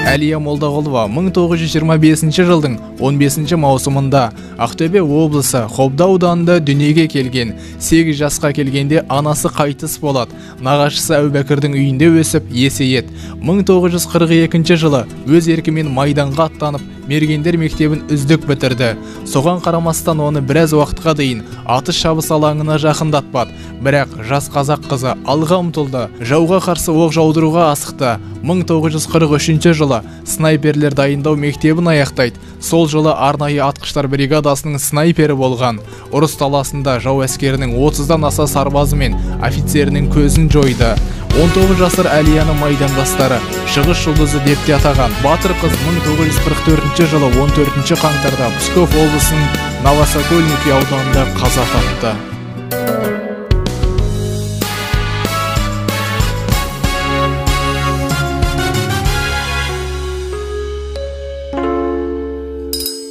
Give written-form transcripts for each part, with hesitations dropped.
Әлия Молдағұлова 1925 жылдың 15 маусымында Ақтөбе облысы Қобда ауданында дүниеге келген. 8 жасқа келгенде анасы қайтыс болады. Нағашысы Әубәкірдің үйінде өсіп, есейеді. 1942 жылы өз еркімен майданға аттанып, Мергендер мектебін үздік бітірді. Соған қарамастан оны біраз уақытқа дейін атыс шабыс алаңына жақындатпады. Бірақ жас қазақ қызы алға ұмтылды, жауға қарсы оқ жаудыруға асықты. 1943 жылы снайперлер дайындау мектебін аяқтайды. Сол жылы арнайы атқыштар бригадасының снайпері болған. Ұрыс таласында жау әскерінің 30-дан аса сарбазы мен офицерінің көзін жойды. 19 жасар Әлияны майдандастары шығыс жұлдызы деп те атаған. Батыр қыз 1944 жылы 14 қаңтарда Псков облысының Новосокольники ауданында қаза тапты.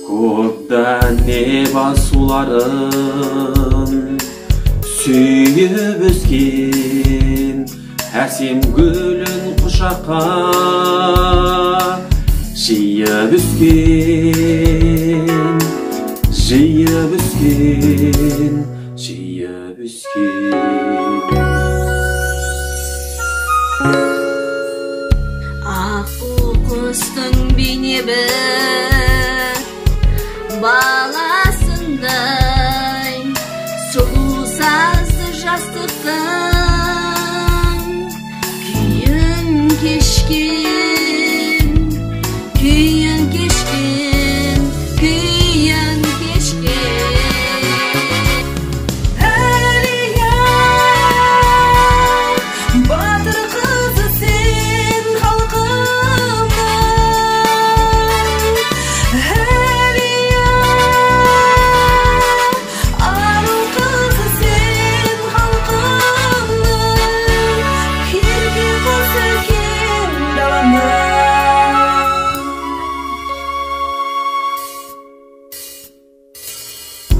Көкда неба суларын сүйіп өскен, әсем гүлін құшаққа жиып өскен, жиып өскен, жиып өскен. Аққу құстың бейнебі баласындай, сұлу сазды жастықтың күйін кешкен, күйін кешкен, күйін кешкен. Әлия, батыр қызы сен халқымның. Әлия, ару қызы сен халқымның. Ерке қыз екен даламның.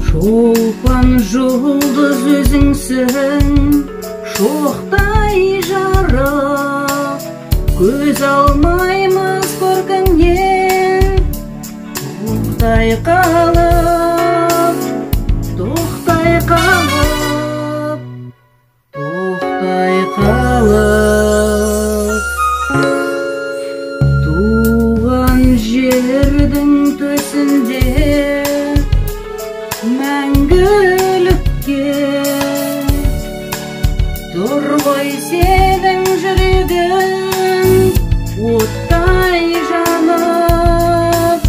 Шолпан жұлдыз өзіңсің, шоқтай жарық, көз алмаймыз көркіңнен. Тоқтай қалып, тоқтай қалып, тоқтай қалып. Туған жердің төсінде мәңгілікке тұр ғой сенің жүрегің, оттай жанып,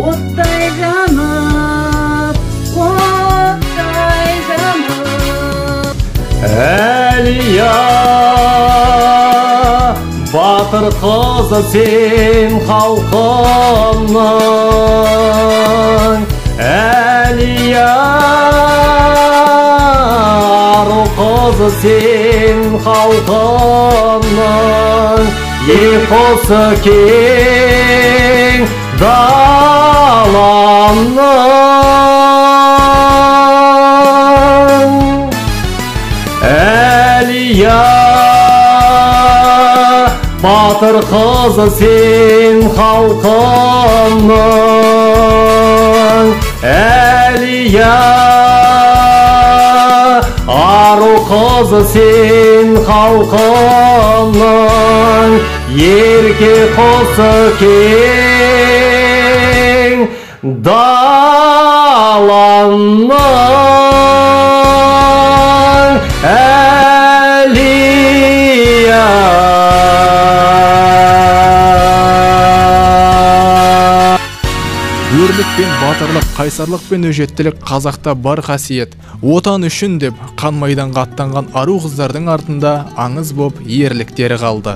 оттай жанып, оттай жанып. Әлия, батыр қызы сен халқымның. Әлия, ару қызы сен халқымның. Екосы кең даламның. Әлия, батыр қызы сен халқымның. Әлия, ару қызы сен халқымның. Ерке құсы кең даламның. Әлия, Өрлік пен батырлық, қайсарлық пен өжеттілік қазақта бар қасиет. Отан үшін деп қан майданға аттанған ару қыздардың артында аңыз боп ерліктері қалды.